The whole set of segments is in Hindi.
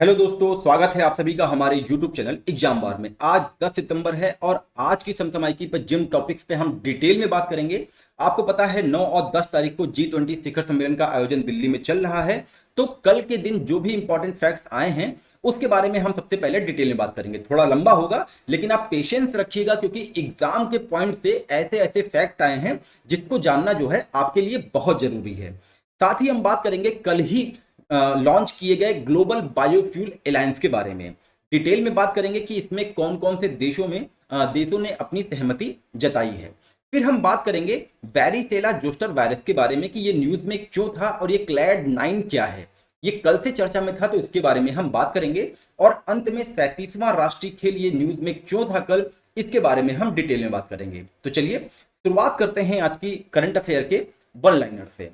हेलो दोस्तों, स्वागत है आप सभी का हमारे YouTube चैनल एग्जाम बार में। आज 10 सितंबर है और आज की समसामयिकी पर जिन टॉपिक्स पे हम डिटेल में बात करेंगे। आपको पता है 9 और 10 तारीख को G20 शिखर सम्मेलन का आयोजन दिल्ली में चल रहा है। तो कल के दिन जो भी इंपॉर्टेंट फैक्ट्स आए हैं उसके बारे में हम सबसे पहले डिटेल में बात करेंगे। थोड़ा लंबा होगा लेकिन आप पेशेंस रखिएगा क्योंकि एग्जाम के पॉइंट से ऐसे ऐसे फैक्ट आए हैं जिसको जानना जो है आपके लिए बहुत जरूरी है। साथ ही हम बात करेंगे कल ही लॉन्च किए गए ग्लोबल बायोफ्यूल अलायंस के बारे में। डिटेल में बात करेंगे कि इसमें कौन कौन से देशों ने अपनी सहमति जताई है। फिर हम बात करेंगे वैरिसेला जोस्टर वायरस के बारे में कि ये न्यूज में क्यों था और ये क्लैड 9 क्या है। ये कल से चर्चा में था तो इसके बारे में हम बात करेंगे। और अंत में 37वां राष्ट्रीय खेल ये न्यूज में क्यों था कल, इसके बारे में हम डिटेल में बात करेंगे। तो चलिए शुरुआत करते हैं आज की करंट अफेयर के वन लाइनर से।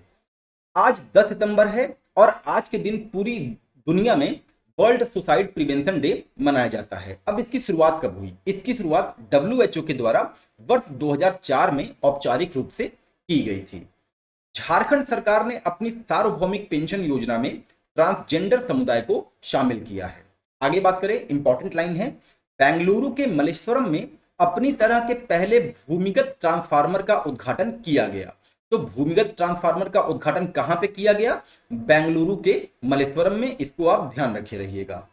आज 10 सितंबर है और आज के दिन पूरी दुनिया में वर्ल्ड सुसाइड प्रिवेंशन डे मनाया जाता है। अब इसकी शुरुआत कब हुई? इसकी शुरुआत WHO के द्वारा वर्ष 2004 में औपचारिक रूप से की गई थी। झारखंड सरकार ने अपनी सार्वभौमिक पेंशन योजना में ट्रांसजेंडर समुदाय को शामिल किया है। आगे बात करें, इंपॉर्टेंट लाइन है, बेंगलुरु के मल्लेश्वरम में अपनी तरह के पहले भूमिगत ट्रांसफार्मर का उद्घाटन किया गया। तो भूमिगत ट्रांसफार्मर का उद्घाटन कहां पे किया गया? बेंगलुरु के मल्लेश्वरम में। इसको आप ध्यान रखे रहिएगा।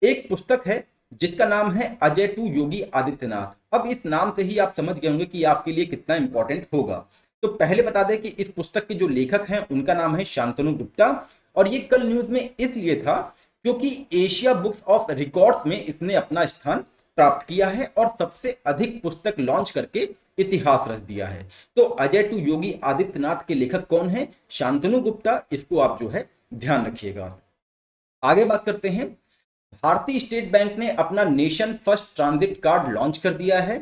एक पुस्तक है जिसका नाम है अजय टू योगी आदित्यनाथ। अब इस नाम से ही आप समझ गए होंगे कि आपके लिए कितना इंपॉर्टेंट होगा। तो पहले बता दें कि इस पुस्तक के जो लेखक हैं उनका नाम है शांतनु गुप्ता। और ये कल न्यूज में इसलिए था क्योंकि एशिया बुक्स ऑफ रिकॉर्ड्स में इसने अपना स्थान प्राप्त किया है और सबसे अधिक पुस्तक लॉन्च करके इतिहास रच दिया है। तो अजय टू योगी आदित्यनाथ के लेखक कौन है? शांतनु गुप्ता। इसको आप जो है ध्यान रखिएगा। आगे बात करते हैं, भारतीय स्टेट बैंक ने अपना nation first transit card launch कर दिया है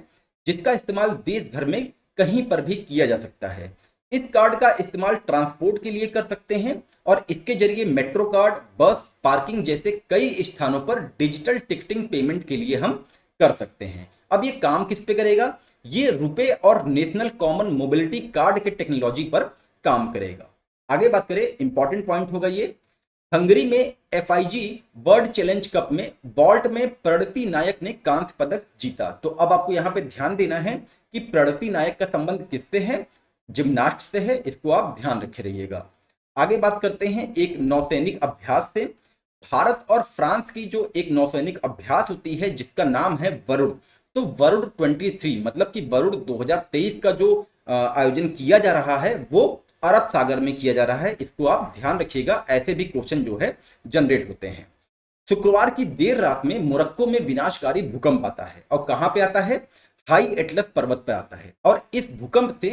जिसका इस्तेमाल देश भर में कहीं पर भी किया जा सकता है। इस कार्ड का इस्तेमाल ट्रांसपोर्ट के लिए कर सकते हैं और इसके जरिए मेट्रो कार्ड, बस, पार्किंग जैसे कई स्थानों पर डिजिटल टिकटिंग पेमेंट के लिए हम कर सकते हैं। अब ये काम किस पे करेगा? ये रुपए और नेशनल कॉमन मोबिलिटी कार्ड के टेक्नोलॉजी पर काम करेगा। आगे बात करें, इंपॉर्टेंट पॉइंट होगा ये, हंगरी में FIG वर्ल्ड चैलेंज कप में वॉल्ट में प्रणति नायक ने कांस्य पदक जीता। तो अब आपको यहां पे ध्यान देना है कि प्रणति नायक का संबंध किससे है? जिम्नास्ट से है। इसको आप ध्यान रखे रहिएगा। आगे बात करते हैं एक नौसैनिक अभ्यास से। भारत और फ्रांस की जो एक नौसैनिक अभ्यास होती है जिसका नाम है वरुण। तो वरुण 23 मतलब कि वरुण 2023 का जो आयोजन किया जा रहा है वो अरब सागर में किया जा रहा है। इसको आप ध्यान रखिएगा, ऐसे भी क्वेश्चन जो है जनरेट होते हैं। शुक्रवार की देर रात में मोरक्को में विनाशकारी भूकंप आता है और कहां पे आता है? हाई एटलस पर्वत पे आता है। और इस भूकंप से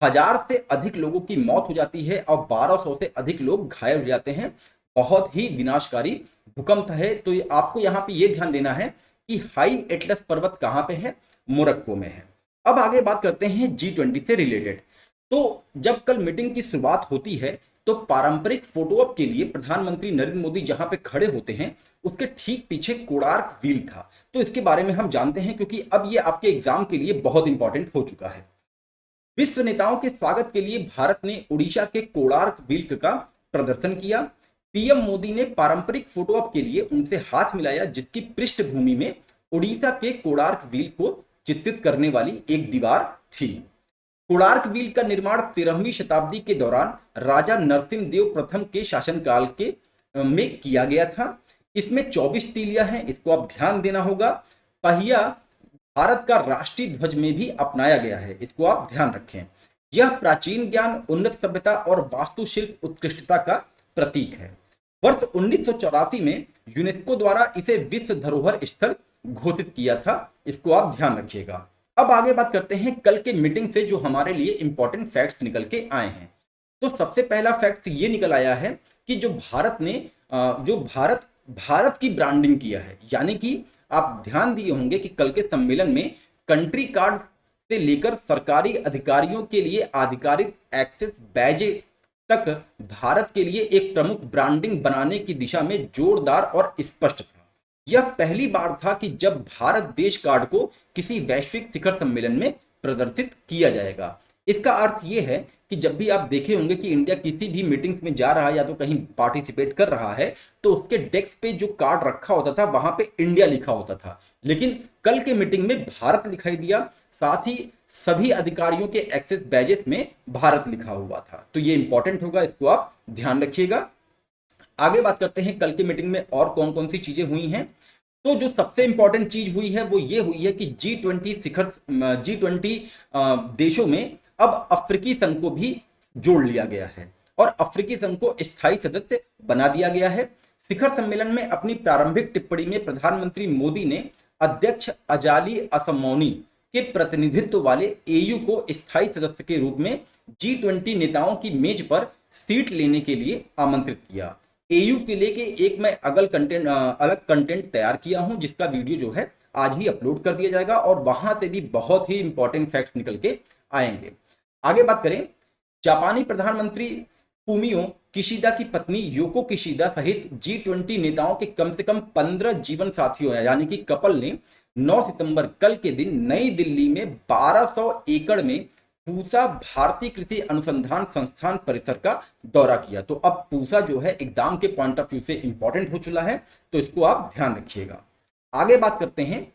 1000 से अधिक लोगों की मौत हो जाती है और 1200 से अधिक लोग घायल हो जाते हैं। बहुत ही विनाशकारी भूकंप है। तो आपको यहाँ पे ये ध्यान देना है कि हाई एटलस पर्वत कहाँ पे है? मोरक्को में है। अब आगे बात करते हैं G20 से रिलेटेड। तो जब कल मीटिंग की शुरुआत होती है तो पारंपरिक फोटो ऑप के लिए प्रधानमंत्री नरेंद्र मोदी जहां पे खड़े होते हैं उसके ठीक पीछे कोणार्क व्हील था। तो इसके बारे में हम जानते हैं क्योंकि अब ये आपके एग्जाम के लिए बहुत इंपॉर्टेंट हो चुका है। विश्व नेताओं के स्वागत के लिए भारत ने उड़ीसा के कोणार्क व्हील का प्रदर्शन किया। पीएम मोदी ने पारंपरिक फोटो ऑप के लिए उनसे हाथ मिलाया जिसकी पृष्ठभूमि में उड़ीसा के कोणार्क व्हील को चित्रित करने वाली एक दीवार थी। कोणार्क व्हील का निर्माण 13वीं शताब्दी के दौरान राजा नरसिम्ह देव प्रथम के शासनकाल के में किया गया था। इसमें 24 तीलियां हैं। इसको आप ध्यान देना होगा। पहिया भारत का राष्ट्रीय ध्वज में भी अपनाया गया है। इसको आप ध्यान रखें। यह प्राचीन ज्ञान, उन्नत सभ्यता और वास्तुशिल्प उत्कृष्टता का प्रतीक है। वर्ष 1984 में यूनेस्को द्वारा इसे विश्व धरोहर स्थल घोषित किया था। इसको आप ध्यान रखिएगा। अब आगे बात करते हैं कल के मीटिंग से जो हमारे लिए इंपॉर्टेंट फैक्ट्स निकल के आए हैं। तो सबसे पहला फैक्ट ये निकल आया है कि जो भारत ने जो भारत की ब्रांडिंग किया है, यानी कि आप ध्यान दिए होंगे कि कल के सम्मेलन में कंट्री कार्ड से लेकर सरकारी अधिकारियों के लिए आधिकारिक एक्सेस बैज तक भारत के लिए एक प्रमुख ब्रांडिंग बनाने की दिशा में जोरदार और स्पष्ट था। यह पहली बार था कि जब भारत देश कार्ड को किसी वैश्विक शिखर सम्मेलन में प्रदर्शित किया जाएगा। इसका अर्थ यह है कि कि जब भी आप देखे होंगे कि इंडिया किसी भी मीटिंग्स में जा रहा है या तो कहीं पार्टिसिपेट कर रहा है तो उसके डेस्क पे जो कार्ड रखा होता था वहां पे इंडिया लिखा होता था, लेकिन कल के मीटिंग में भारत दिखाई दिया, साथ ही सभी अधिकारियों के एक्सेस बैजेस में भारत लिखा हुआ था। तो ये इंपॉर्टेंट होगा, इसको आप ध्यान रखिएगा। आगे बात करते हैं कल की मीटिंग में और कौन कौन सी चीजें हुई हैं। तो जो सबसे इंपॉर्टेंट चीज हुई है वो ये हुई है कि G20 देशों में अब अफ्रीकी संघ को भी जोड़ लिया गया है और अफ्रीकी संघ को स्थायी सदस्य बना दिया गया है। शिखर सम्मेलन में अपनी प्रारंभिक टिप्पणी में प्रधानमंत्री मोदी ने अध्यक्ष अजाली असमौनी के प्रतिनिधित्व वाले एयू को स्थायी सदस्य के रूप में G20 नेताओं की मेज पर सीट लेने के लिए आमंत्रित किया। एयू के लिए एक मैं अलग कंटेंट तैयार किया हूं जिसका वीडियो जो है आज ही अपलोड कर दिया जाएगा और वहां से भी बहुत ही इंपॉर्टेंट फैक्ट्स निकल के आएंगे। आगे बात करें, जापानी प्रधानमंत्री फूमियो किशिदा की पत्नी योको किशिदा सहित G20 नेताओं के कम से कम 15 जीवन साथियों यानी कि कपल ने 9 सितंबर कल के दिन नई दिल्ली में 1200 एकड़ में पूसा भारतीय कृषि अनुसंधान संस्थान परिसर का दौरा किया। तो अब पूसा जो है एग्जाम के पॉइंट ऑफ व्यू से इंपॉर्टेंट हो चुका है, तो इसको आप ध्यान रखिएगा। आगे बात करते हैं,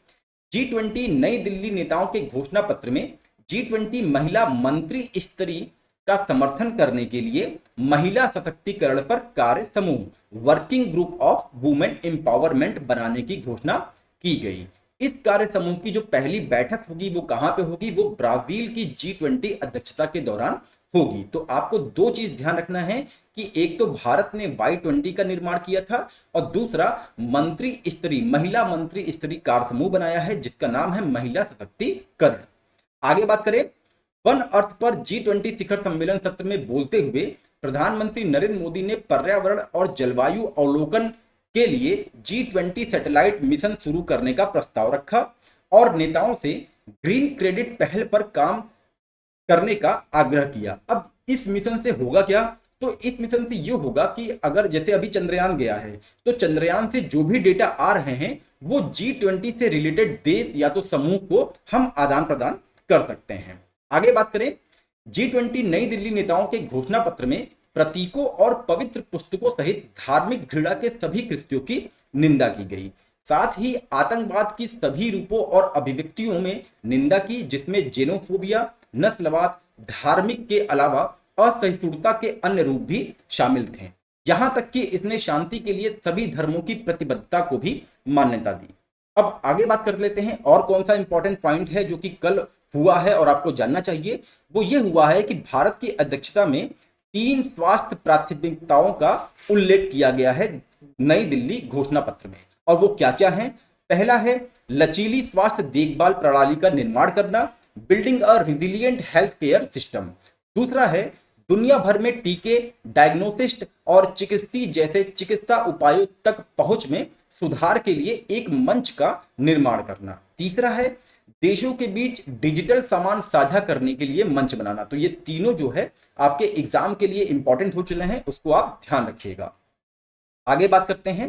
G20 नई दिल्ली नेताओं के घोषणा पत्र में G20 महिला मंत्री स्तरीय का समर्थन करने के लिए महिला सशक्तिकरण पर कार्य समूह working group of women empowerment बनाने की घोषणा की गई। इस कार्य समूह की जो पहली बैठक होगी वो कहां पे होगी, वो ब्राजील की G20 अध्यक्षता के दौरान होगी। तो आपको दो चीज ध्यान रखना है कि एक तो भारत ने Y20 का निर्माण किया था और दूसरा महिला मंत्री स्तरीय कार्य समूह बनाया है जिसका नाम है महिला सशक्तिकरण। आगे बात करें, वन अर्थ पर G20 शिखर सम्मेलन सत्र में बोलते हुए प्रधानमंत्री नरेंद्र मोदी ने पर्यावरण और जलवायु अवलोकन के लिए G20 सैटेलाइट मिशन शुरू करने का प्रस्ताव रखा और नेताओं से ग्रीन क्रेडिट पहल पर काम करने का आग्रह किया। अब इस मिशन से होगा क्या, तो इस मिशन से यह होगा कि अगर जैसे अभी चंद्रयान गया है तो चंद्रयान से जो भी डेटा आ रहे हैं वो G20 से रिलेटेड देश या तो समूह को हम आदान प्रदान कर सकते हैं। आगे बात करें, G20 नई दिल्ली नेताओं के घोषणा पत्र में प्रतीकों और पवित्र पुस्तकों सहित धार्मिक घृणा के सभी कृत्यों की निंदा की गई, साथ ही आतंकवाद की सभी रूपों और अभिव्यक्तियों में निंदा की जिसमें जेनोफोबिया, नस्लवाद, धार्मिक के अलावा असहिष्णुता के अन्य रूप भी शामिल थे। यहां तक कि इसने शांति के लिए सभी धर्मों की प्रतिबद्धता को भी मान्यता दी। अब आगे बात कर लेते हैं और कौन सा इंपॉर्टेंट पॉइंट है जो कि कल हुआ है और आपको जानना चाहिए। वो ये हुआ है कि भारत की अध्यक्षता में 3 स्वास्थ्य प्राथमिकताओं का उल्लेख किया गया है नई दिल्ली घोषणा पत्र में, और वो क्या क्या है। पहला है लचीली स्वास्थ्य देखभाल प्रणाली का निर्माण करना, बिल्डिंग अ रिजिलियंट हेल्थ केयर सिस्टम। दूसरा है दुनिया भर में टीके, डायग्नोसिस्ट और चिकित्सीय जैसे चिकित्सा उपायों तक पहुंच में सुधार के लिए एक मंच का निर्माण करना। तीसरा है देशों के बीच डिजिटल सामान साझा करने के लिए मंच बनाना। तो ये तीनों जो है आपके एग्जाम के लिए इंपॉर्टेंट हो चुके हैं, उसको आप ध्यान रखिएगा। आगे बात करते हैं,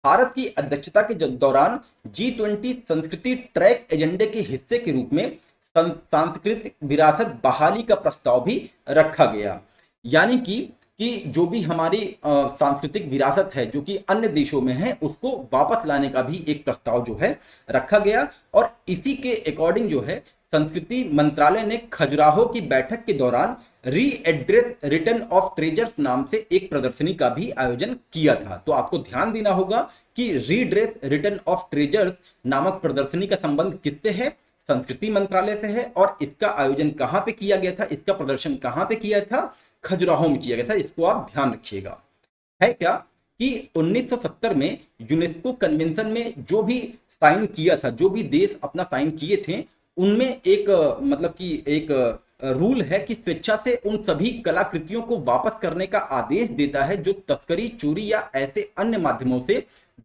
भारत की अध्यक्षता के दौरान G20 संस्कृति ट्रैक एजेंडे के हिस्से के रूप में सांस्कृतिक विरासत बहाली का प्रस्ताव भी रखा गया, यानी कि जो भी हमारी सांस्कृतिक विरासत है जो कि अन्य देशों में है उसको वापस लाने का भी एक प्रस्ताव जो है रखा गया। और इसी के अकॉर्डिंग जो है संस्कृति मंत्रालय ने खजुराहो की बैठक के दौरान रीएड्रेस रिटर्न ऑफ ट्रेजर्स नाम से एक प्रदर्शनी का भी आयोजन किया था। तो आपको ध्यान देना होगा कि रीड्रेस रिटर्न ऑफ ट्रेजर्स नामक प्रदर्शनी का संबंध किससे है, संस्कृति मंत्रालय से है। और इसका आयोजन कहां पे किया गया था, इसका प्रदर्शन कहां पे किया था, खजुराहो में किया गया था। इसको आप ध्यान रखिएगा। है क्या कि 1970 में यूनेस्को कन्वेंशन में जो भी साइन किया था, जो भी देश अपना साइन किए थे, उनमें एक मतलब कि एक रूल है कि स्वेच्छा से उन सभी कलाकृतियों को वापस करने का आदेश देता है जो तस्करी, चोरी या ऐसे अन्य माध्यमों से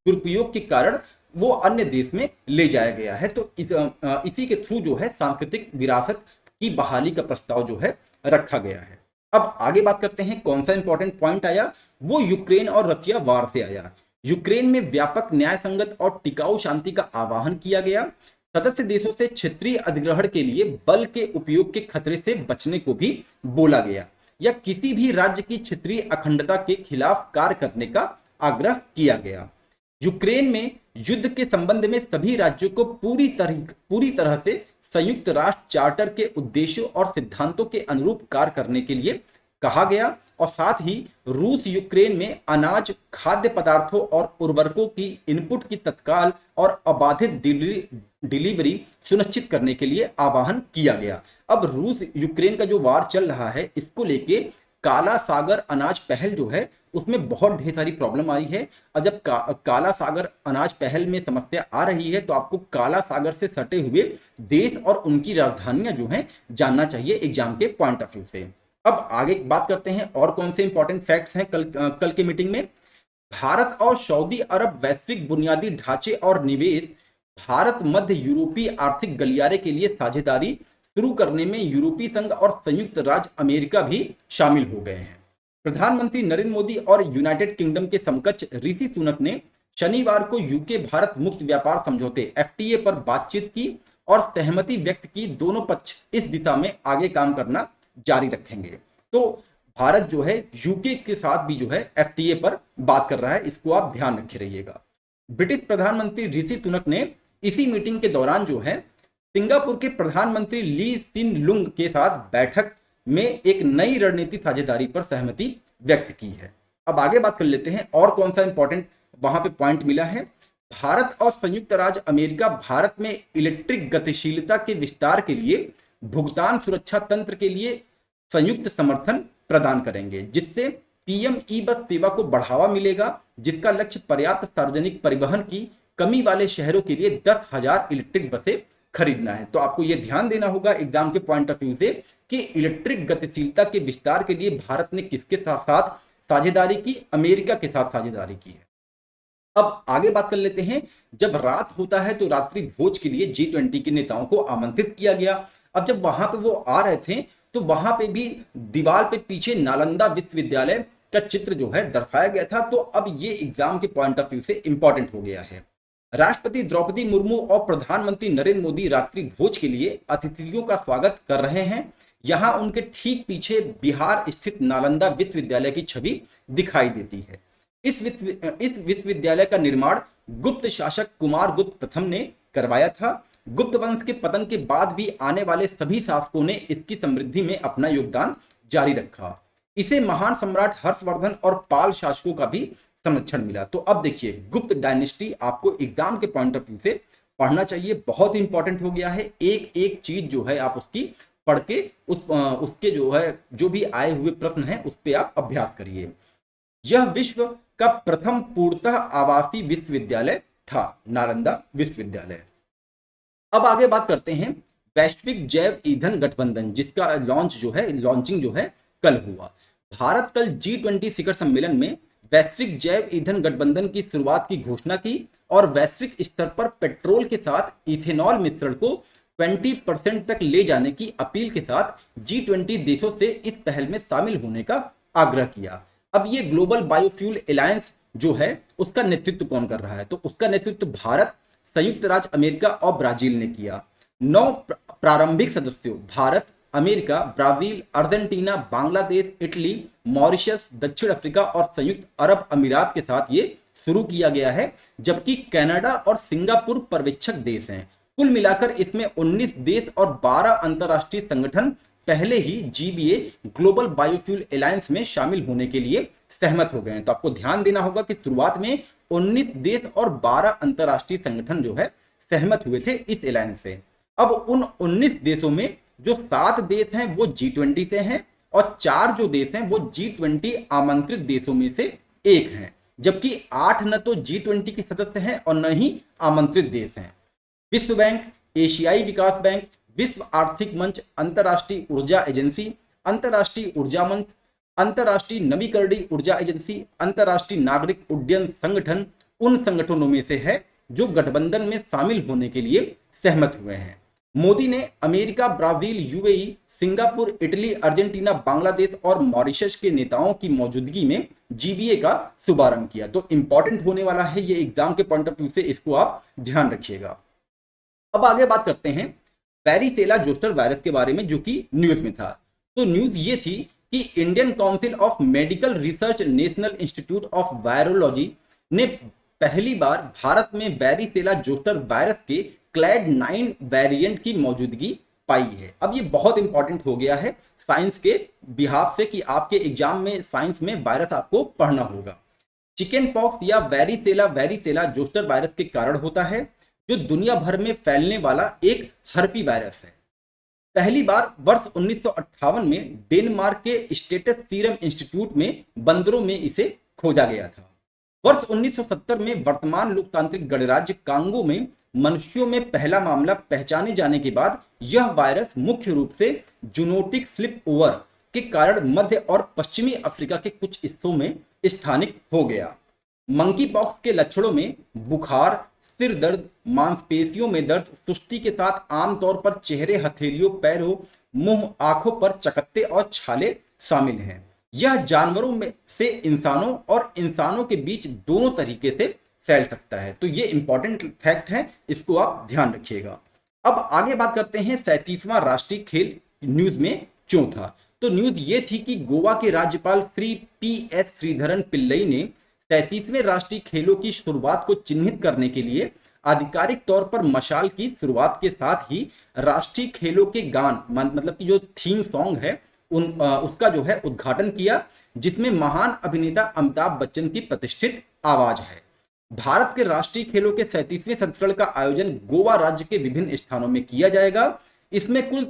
दुरुपयोग के कारण वो अन्य देश में ले जाया गया है। तो इसी के थ्रू जो है सांस्कृतिक विरासत की बहाली का प्रस्ताव जो है रखा गया है। अब आगे बात करते हैं कौन सा इंपॉर्टेंट पॉइंट आया, वो यूक्रेन और रशिया वार से आया। यूक्रेन में व्यापक, न्याय संगत और टिकाऊ शांति का आह्वान किया गया। सदस्य देशों से क्षेत्रीय अधिग्रहण के लिए बल के उपयोग के खतरे से बचने को भी बोला गया, या किसी भी राज्य की क्षेत्रीय अखंडता के खिलाफ कार्य करने का आग्रह किया गया। यूक्रेन में युद्ध के संबंध में सभी राज्यों को पूरी तरह से संयुक्त राष्ट्र चार्टर के उद्देश्यों और सिद्धांतों के अनुरूप कार्य करने के लिए कहा गया, और साथ ही रूस यूक्रेन में अनाज, खाद्य पदार्थों और उर्वरकों की इनपुट की तत्काल और अबाधित डिलीवरी सुनिश्चित करने के लिए आह्वान किया गया। अब रूस यूक्रेन का जो वार चल रहा है, इसको लेके काला सागर अनाज पहल जो है उसमें बहुत ढेर सारी प्रॉब्लम आई है। और जब काला सागर अनाज पहल में समस्या आ रही है तो आपको काला सागर से सटे हुए देश और उनकी राजधानियां जो हैं जानना चाहिए एग्जाम के पॉइंट ऑफ व्यू से। अब आगे बात करते हैं और कौन से इंपॉर्टेंट फैक्ट्स हैं कल की मीटिंग में। भारत और सऊदी अरब वैश्विक बुनियादी ढांचे और निवेश, भारत मध्य यूरोपीय आर्थिक गलियारे के लिए साझेदारी शुरू करने में यूरोपीय संघ और संयुक्त राज्य अमेरिका भी शामिल हो गए हैं। प्रधानमंत्री नरेंद्र मोदी और यूनाइटेड किंगडम के समकक्ष ऋषि सुनक ने शनिवार को यूके भारत मुक्त व्यापार समझौते FTA पर बातचीत की और सहमति व्यक्त की। दोनों पक्ष इस दिशा में आगे काम करना जारी रखेंगे। तो भारत जो है यूके के साथ भी जो है FTA पर बात कर रहा है, इसको आप ध्यान रखे रहिएगा। ब्रिटिश प्रधानमंत्री ऋषि सुनक ने इसी मीटिंग के दौरान जो है सिंगापुर के प्रधानमंत्री ली सिन लुंग के साथ बैठक में एक नई रणनीति साझेदारी पर सहमति व्यक्त की है। अब आगे बात कर लेते हैं और कौन सा इंपॉर्टेंट वहां पे पॉइंट मिला है। भारत और संयुक्त राज्य अमेरिका भारत में इलेक्ट्रिक गतिशीलता के विस्तार के लिए भुगतान सुरक्षा तंत्र के लिए संयुक्त समर्थन प्रदान करेंगे, जिससे PM ई-बस सेवा को बढ़ावा मिलेगा, जिसका लक्ष्य पर्याप्त सार्वजनिक परिवहन की कमी वाले शहरों के लिए 10,000 इलेक्ट्रिक बसें खरीदना है। तो आपको यह ध्यान देना होगा एग्जाम के पॉइंट ऑफ व्यू से कि इलेक्ट्रिक गतिशीलता के विस्तार के लिए भारत ने किसके साथ साझेदारी की, अमेरिका के साथ साझेदारी की है। अब आगे बात कर लेते हैं। जब रात होता है तो रात्रि भोज के लिए G20 के नेताओं को आमंत्रित किया गया। अब जब वहां पे वो आ रहे थे तो वहां पे भी दीवार पे पीछे नालंदा विश्वविद्यालय का चित्र जो है दर्शाया गया था। तो अब ये एग्जाम के पॉइंट ऑफ व्यू से इंपॉर्टेंट हो गया है। राष्ट्रपति द्रौपदी मुर्मू और प्रधानमंत्री नरेंद्र मोदी रात्रि भोज के लिए अतिथियों का स्वागत कर रहे हैं। यहां उनके ठीक पीछे बिहार स्थित नालंदा विश्वविद्यालय की छवि दिखाई देती है। इस विश्वविद्यालय का निर्माण गुप्त शासक कुमार गुप्त प्रथम ने करवाया था। गुप्त वंश के पतन के बाद भी आने वाले सभी शासकों ने इसकी समृद्धि में अपना योगदान जारी रखा। इसे महान सम्राट हर्षवर्धन और पाल शासकों का भी संरक्षण मिला। तो अब देखिए गुप्त डायनेस्टी आपको एग्जाम के पॉइंट ऑफ व्यू से पढ़ना चाहिए, बहुत इंपॉर्टेंट हो गया है। एक एक चीज जो है आप उसकी पढ़ के उसके जो है जो भी आए हुए प्रश्न हैं उस पर आप अभ्यास करिए। यह विश्व का प्रथम पूर्णतः आवासीय विश्वविद्यालय था, नालंदा विश्वविद्यालय। अब आगे बात करते हैं वैश्विक जैव ईंधन गठबंधन, जिसका लॉन्चिंग जो है कल हुआ। भारत कल G20 शिखर सम्मेलन में वैश्विक जैव ईंधन गठबंधन की शुरुआत की घोषणा की और वैश्विक स्तर पर पेट्रोल के साथ इथेनॉल मिश्रण को 20% तक ले जाने की अपील के साथ G20 देशों से इस पहल में शामिल होने का आग्रह किया। अब ये ग्लोबल बायोफ्यूल अलायंस जो है उसका नेतृत्व कौन कर रहा है? तो उसका नेतृत्व भारत, संयुक्त राज्य अमेरिका और ब्राजील ने किया। 9 प्रारंभिक सदस्यों Bharat, America, Brazil, Argentina, Bangladesh, Italy, Mauritius, दक्षिण अफ्रीका और संयुक्त अरब अमीरात के साथ ये शुरू किया गया है, जबकि कनाडा और सिंगापुर पर्यवेक्षक देश हैं। कुल मिलाकर इसमें 19 देश और 12 अंतरराष्ट्रीय संगठन पहले ही GBA ग्लोबल बायोफ्यूल अलायंस में शामिल होने के लिए सहमत हो गए हैं। तो आपको ध्यान देना होगा कि शुरुआत में 19 देश और 12 अंतरराष्ट्रीय संगठन जो है सहमत हुए थे इस अलायंस से। अब उन 19 देशों में जो 7 देश हैं वो G20 से हैं और 4 जो देश हैं वो G20 आमंत्रित देशों में से एक हैं, जबकि 8 न तो G20 के सदस्य हैं और न ही आमंत्रित देश हैं। विश्व बैंक, एशियाई विकास बैंक, विश्व आर्थिक मंच, अंतर्राष्ट्रीय ऊर्जा एजेंसी, अंतर्राष्ट्रीय ऊर्जा मंच, अंतर्राष्ट्रीय नवीकरणीय ऊर्जा एजेंसी, अंतर्राष्ट्रीय नागरिक उड्डयन संगठन उन संगठनों में से है जो गठबंधन में शामिल होने के लिए सहमत हुए हैं। मोदी ने America, Brazil, UAE, Singapore, Italy, Argentina, Bangladesh और मॉरिशस के नेताओं की मौजूदगी में GBA का शुभारंभ किया। तो इंपॉर्टेंट होने वाला है ये एग्जाम के पॉइंट ऑफ व्यू से, इसको आप ध्यान रखिएगा। अब आगे बात करते हैं वेरिसेला जोस्टर वायरस के बारे में, जो कि न्यूज में था। तो न्यूज ये थी कि Indian council of medical research national institute of virology ने पहली बार भारत में वेरिसेला जोस्टर वायरस के क्लैड 9 वेरिएंट की मौजूदगी पाई है। अब ये बहुत इंपॉर्टेंट हो गया है साइंस के बिहाफ से कि आपके एग्जाम में साइंस में वायरस आपको पढ़ना होगा। चिकन पॉक्स या वेरिसेला जोस्टर वायरस के कारण होता है, जो दुनिया भर में फैलने वाला एक हर्पी वायरस है। पहली बार वर्ष 1958 में डेनमार्क के स्टेटस सीरम इंस्टीट्यूट में बंदरों में इसे खोजा गया था। वर्ष 1970 में वर्तमान लोकतांत्रिक गणराज्य कांगो में मनुष्यों में पहला मामला पहचाने जाने के बाद यह वायरस मुख्य रूप से जूनोटिक स्लिप ओवर के कारण मध्य और पश्चिमी अफ्रीका के कुछ हिस्सों में स्थानिक हो गया। मंकी पॉक्स के लक्षणों में बुखार, सिर दर्द, मांसपेशियों में दर्द, सुस्ती के साथ आमतौर पर चेहरे, हथेलियों, पैरों, मुंह, आंखों पर चकत्ते और छाले शामिल हैं। यह जानवरों में से इंसानों और इंसानों के बीच दोनों तरीके से फैल सकता है। तो ये इंपॉर्टेंट फैक्ट है, इसको आप ध्यान रखिएगा। अब आगे बात करते हैं 37वां राष्ट्रीय खेल न्यूज में क्यों था। तो न्यूज ये थी कि गोवा के राज्यपाल श्री PS श्रीधरन पिल्लई ने 37वें राष्ट्रीय खेलों की शुरुआत को चिन्हित करने के लिए आधिकारिक तौर पर मशाल की शुरुआत के साथ ही राष्ट्रीय खेलों के गान मतलब कि जो थीम सॉन्ग है उसका जो है उद्घाटन किया, जिसमें महान अभिनेता अमिताभ बच्चन की प्रतिष्ठित आवाज है। भारत के राष्ट्रीय खेलों के 37वें संस्करण का आयोजन गोवा राज्य के विभिन्न स्थानों में किया जाएगा। इसमें कुल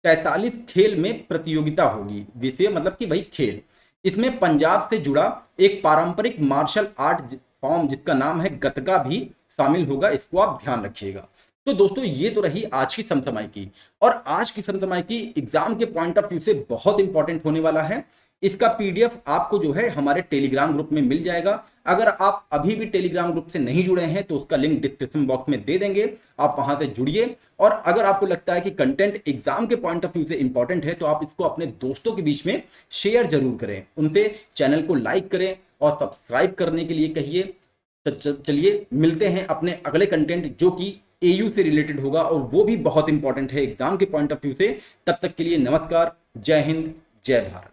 43 खेल में प्रतियोगिता होगी। विषय मतलब कि भाई खेल। इसमें पंजाब से जुड़ा एक पारंपरिक मार्शल आर्ट फॉर्म जिसका नाम है गतका भी शामिल होगा, इसको आप ध्यान रखिएगा। तो दोस्तों ये तो रही आज की समसमाई और आज की समसमाई एग्जाम के पॉइंट ऑफ व्यू से बहुत इंपॉर्टेंट होने वाला है। इसका PDF आपको जो है हमारे टेलीग्राम ग्रुप में मिल जाएगा। अगर आप अभी भी टेलीग्राम ग्रुप से नहीं जुड़े हैं तो उसका लिंक डिस्क्रिप्शन बॉक्स में दे देंगे, आप वहां से जुड़िए। और अगर आपको लगता है कि कंटेंट एग्जाम के पॉइंट ऑफ व्यू से इंपॉर्टेंट है तो आप इसको अपने दोस्तों के बीच में शेयर जरूर करें, उनसे चैनल को लाइक करें और सब्सक्राइब करने के लिए कहिए। चलिए मिलते हैं अपने अगले कंटेंट जो कि AU से रिलेटेड होगा और वो भी बहुत इंपॉर्टेंट है एग्जाम के पॉइंट ऑफ व्यू से। तब तक के लिए नमस्कार, जय हिंद, जय भारत।